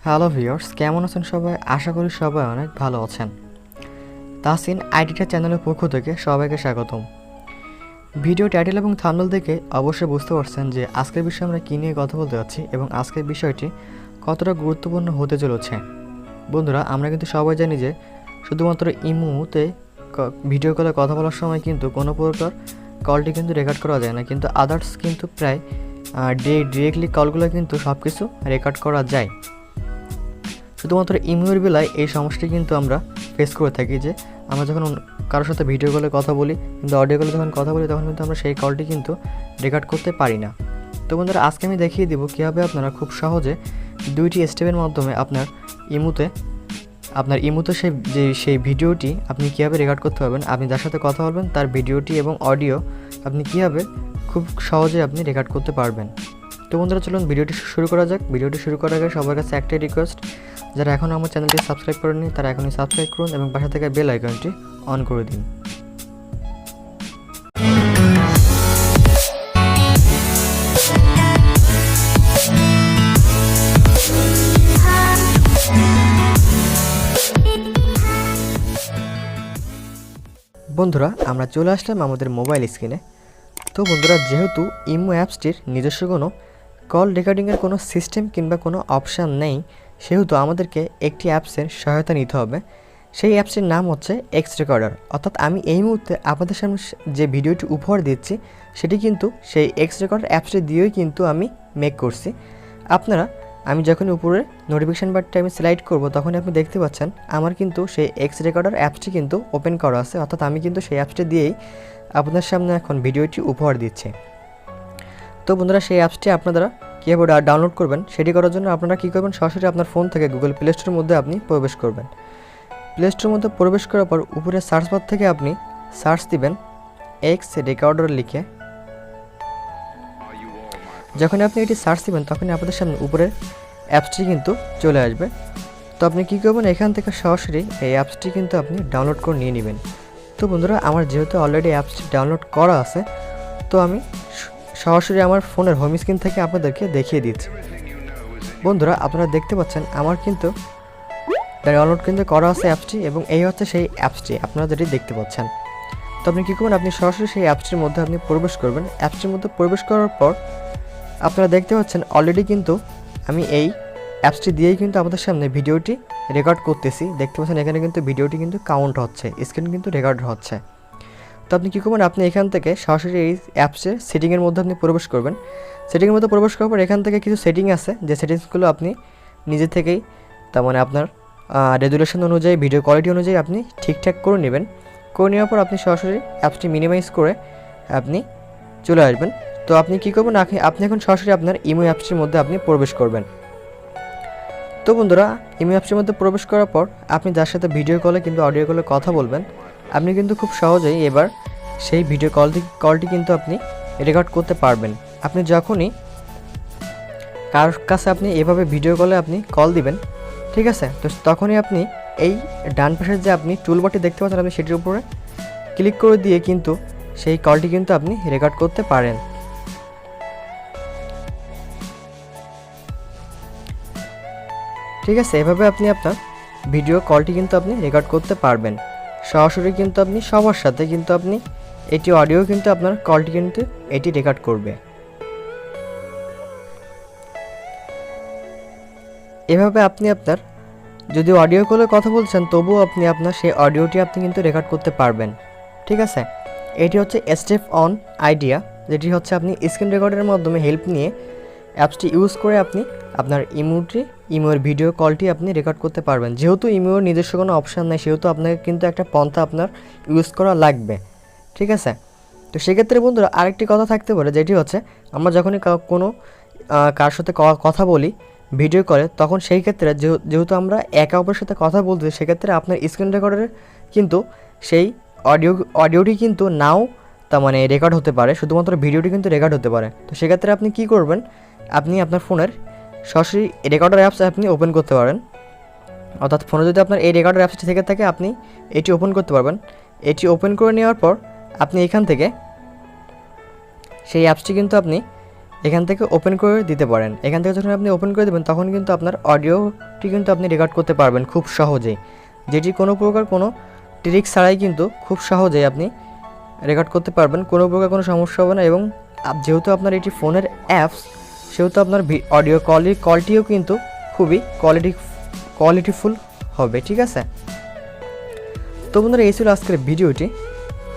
Hello viewers, কেমন আছেন সবাই? আশা করি সবাই অনেক ভালো আছেন। তাহসিন আইডিটা চ্যানেলের পক্ষ থেকে সবাইকে স্বাগতম। ভিডিও টাইটেল এবং থাম্বনেল দেখে অবশ্যই বুঝতে পারছেন যে আজকের বিষয়ে আমরা কী নিয়ে কথা বলতে যাচ্ছি এবং আজকের বিষয়টি কতটা গুরুত্বপূর্ণ হতে চলেছে। বন্ধুরা, আমরা কিন্তু সবাই জানি যে শুধুমাত্র ইমোতে ভিডিও কলে কথা বলার সময় কিন্তু কোনো প্রকার কলটি কিন্তু রেকর্ড করা যায় না, কিন্তু আদার্স কিন্তু প্রায় ডিরেক্টলি কলগুলো কিন্তু সব কিছু রেকর্ড করা যায়। শুধুমাত্র ইমের বেলায় এই সমস্যাটি কিন্তু আমরা ফেস করে থাকি যে আমরা যখন কারোর সাথে ভিডিও কলে কথা বলি কিন্তু অডিও কলে যখন কথা বলি তখন কিন্তু আমরা সেই কলটি কিন্তু রেকর্ড করতে পারি না। তো বন্ধুরা, আজকে আমি দেখিয়ে দিব কীভাবে আপনারা খুব সহজে দুইটি স্টেপের মাধ্যমে আপনার ইমোতে সেই ভিডিওটি আপনি কীভাবে রেকর্ড করতে পারবেন। আপনি যার সাথে কথা বলবেন তার ভিডিওটি এবং অডিও আপনি কীভাবে খুব সহজে আপনি রেকর্ড করতে পারবেন। তো বন্ধুরা, চলুন ভিডিওটি শুরু করা যাক। ভিডিওটি শুরু করার আগে সবার কাছে একটাই রিকোয়েস্ট, যারা এখনও আমার চ্যানেলটি সাবস্ক্রাইব করেননি তারা এখনই সাবস্ক্রাইব করুন এবং পাশে থেকে বেল আইকনটি অন করে দিন। বন্ধুরা, আমরা চলে আসলাম আমাদের মোবাইল স্ক্রিনে। তো বন্ধুরা, যেহেতু ইমো অ্যাপসটির নিজস্ব কোনো কল রেকর্ডিংয়ের কোনো সিস্টেম কিংবা কোনো অপশান নেই, সেহেতু আমাদেরকে একটি অ্যাপসের সহায়তা নিতে হবে। সেই অ্যাপসটির নাম হচ্ছে এক্স রেকর্ডার। অর্থাৎ আমি এই মুহূর্তে আপনাদের সামনে যে ভিডিওটি উপহার দিচ্ছি সেটি কিন্তু সেই এক্স রেকর্ডার অ্যাপসটি দিয়েই কিন্তু আমি মেক করছি। আমি যখনই উপরে নোটিফিকেশান বারটা আমি সিলেক্ট করব তখনই আপনি দেখতে পাচ্ছেন আমার কিন্তু সেই এক্স রেকর্ডার অ্যাপসটি কিন্তু ওপেন করা আছে। অর্থাৎ আমি কিন্তু সেই অ্যাপসটি দিয়েই আপনাদের সামনে এখন ভিডিওটি উপহার দিচ্ছি। তো বন্ধুরা, সেই অ্যাপসটি আপনারা কীভাবে ডাউনলোড করবেন সেটি করার জন্য আপনারা কী করবেন, সরাসরি আপনার ফোন থেকে গুগল প্লে স্টোরের মধ্যে আপনি প্রবেশ করবেন। প্লে স্টোরের মধ্যে প্রবেশ করার পর উপরে সার্চ বার থেকে আপনি সার্চ দিবেন এক্স রেকর্ডার লিখে। যখন আপনি এটি সার্চ দিবেন তখনই আপনাদের সামনে উপরের অ্যাপসটি কিন্তু চলে আসবে। তো আপনি কী করবেন, এখান থেকে সরাসরি এই অ্যাপসটি কিন্তু আপনি ডাউনলোড করে নিয়ে নেবেন। তো বন্ধুরা, আমার যেহেতু অলরেডি অ্যাপসটি ডাউনলোড করা আছে, তো আমি সরাসরি আমার ফোনের হোম স্ক্রিন থেকে আপনাদেরকে দেখিয়ে দিচ্ছি। বন্ধুরা, আপনারা দেখতে পাচ্ছেন আমার কিন্তু ডাউনলোড কিন্তু করা আছে অ্যাপসটি এবং এই হচ্ছে সেই অ্যাপসটি আপনারা যেটি দেখতে পাচ্ছেন। তো আপনি কী করবেন, আপনি সরাসরি সেই অ্যাপসটির মধ্যে আপনি প্রবেশ করবেন। অ্যাপসটির মধ্যে প্রবেশ করার পর আপনারা দেখতে পাচ্ছেন অলরেডি কিন্তু আমি এই অ্যাপসটি দিয়েই কিন্তু আপনাদের সামনে ভিডিওটি রেকর্ড করতেছি। দেখতে পাচ্ছেন এখানে কিন্তু ভিডিওটি কিন্তু কাউন্ট হচ্ছে, স্ক্রিন কিন্তু রেকর্ড হচ্ছে। তো আপনি কী করবেন, আপনি এখান থেকে সরাসরি এই অ্যাপসের সেটিংয়ের মধ্যে আপনি প্রবেশ করবেন। সেটিংয়ের মধ্যে প্রবেশ করার পর এখান থেকে কিছু সেটিং আছে, যে সেটিংসগুলো আপনি নিজে থেকেই আপনার রেজুলেশন অনুযায়ী ভিডিও কোয়ালিটি অনুযায়ী আপনি ঠিকঠাক করে নেবেন। করে নেওয়ার পর আপনি সরাসরি অ্যাপসটি মিনিমাইজ করে আপনি চলে আসবেন। তো আপনি কী করবেন, আপনি এখন সরাসরি আপনার ইমো অ্যাপসটির মধ্যে আপনি প্রবেশ করবেন। তো বন্ধুরা, ইমো অ্যাপসটির মধ্যে প্রবেশ করার পর আপনি যার সাথে ভিডিও কলে কিন্তু অডিও কলে কথা বলবেন, আপনি কিন্তু খুব সহজেই এবার সেই ভিডিও কলটি কিন্তু আপনি রেকর্ড করতে পারবেন। আপনি যখনই কারোর কাছে আপনি এভাবে ভিডিও কলে আপনি কল দিবেন, ঠিক আছে, তো তখনই আপনি এই ডান পাশের যে আপনি টুলবারটি দেখতে পাচ্ছেন আপনি সেটির উপরে ক্লিক করে দিয়ে কিন্তু সেই কলটি কিন্তু আপনি রেকর্ড করতে পারেন। ঠিক আছে, এভাবে আপনি আপনার ভিডিও কলটি কিন্তু আপনি রেকর্ড করতে পারবেন সরাসরি। কিন্তু আপনি সবার সাথে কিন্তু আপনি এটি অডিও কিন্তু আপনার কলটি কিন্তু এটি রেকর্ড করবে। এভাবে আপনি আপনার যদি অডিও কলে কথা বলছেন তবুও আপনি আপনার সেই অডিওটি আপনি কিন্তু রেকর্ড করতে পারবেন। ঠিক আছে, এটি হচ্ছে স্টেপ অন আইডিয়া, যেটি হচ্ছে আপনি স্ক্রিন রেকর্ডের মাধ্যমে হেল্প নিয়ে অ্যাপসটি ইউজ করে আপনি আপনার ইমোর ভিডিও কলটি আপনি রেকর্ড করতে পারবেন। যেহেতু ইমোর নিজস্ব কোনো অপশান নেই সেহেতু আপনাকে কিন্তু একটা পন্থা আপনার ইউজ করা লাগবে। ঠিক আছে, তো সেক্ষেত্রে বন্ধুরা আরেকটি কথা থাকতে পারে, যেটি হচ্ছে আমরা যখনই কোনো কার সাথে কথা বলি ভিডিও কলে, তখন সেই ক্ষেত্রে যেহেতু আমরা একে অপরের সাথে কথা বলতে, সেক্ষেত্রে আপনার স্ক্রিন রেকর্ডারে কিন্তু সেই অডিওটি কিন্তু নাও রেকর্ড হতে পারে, শুধুমাত্র ভিডিওটি কিন্তু রেকর্ড হতে পারে। তো সেক্ষেত্রে আপনি কী করবেন, আপনি আপনার ফোনের সরাসরি রেকর্ডার অ্যাপস আপনি ওপেন করতে পারেন। অর্থাৎ ফোনে যদি আপনার এই রেকর্ডার অ্যাপসটি থেকে থাকে আপনি এটি ওপেন করতে পারবেন। এটি ওপেন করে নেওয়ার পর আপনি এখান থেকে সেই অ্যাপসটি কিন্তু আপনি এখান থেকে ওপেন করে দিতে পারেন। এখান থেকে যখন আপনি ওপেন করে দেবেন তখন কিন্তু আপনার অডিওটি অ্যাপটি কিন্তু আপনি রেকর্ড করতে পারবেন খুব সহজেই, যেটি কোনো প্রকার কোনো ট্রিক ছাড়াই কিন্তু খুব সহজেই আপনি রেকর্ড করতে পারবেন, কোনো প্রকার কোনো সমস্যা হবে না। এবং যেহেতু আপনার এটি ফোনের অ্যাপস, সেহেতু আপনার অডিও কলটিও কিন্তু খুবই কোয়ালিটিফুল হবে, ঠিক আছে। তো বন্ধুরা, এই ছিল আজকের ভিডিওটি।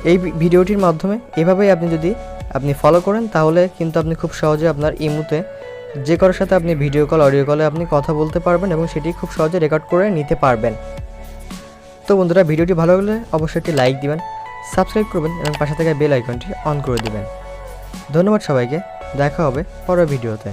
এই ভিডিওটির মাধ্যমে এভাবেই আপনি ফলো করেন, তাহলে কিন্তু আপনি খুব সহজে আপনার ইমুতে যে কারোর সাথে আপনি ভিডিও কল অডিও কলে আপনি কথা বলতে পারবেন এবং সেটি খুব সহজে রেকর্ড করে নিতে পারবেন। তো বন্ধুরা, ভিডিওটি ভালো লাগলে অবশ্যই একটি লাইক দিবেন, সাবস্ক্রাইব করবেন এবং পাশে থাকা বেল আইকনটি অন করে দিবেন। ধন্যবাদ সবাইকে, দেখা হবে পরের ভিডিওতে।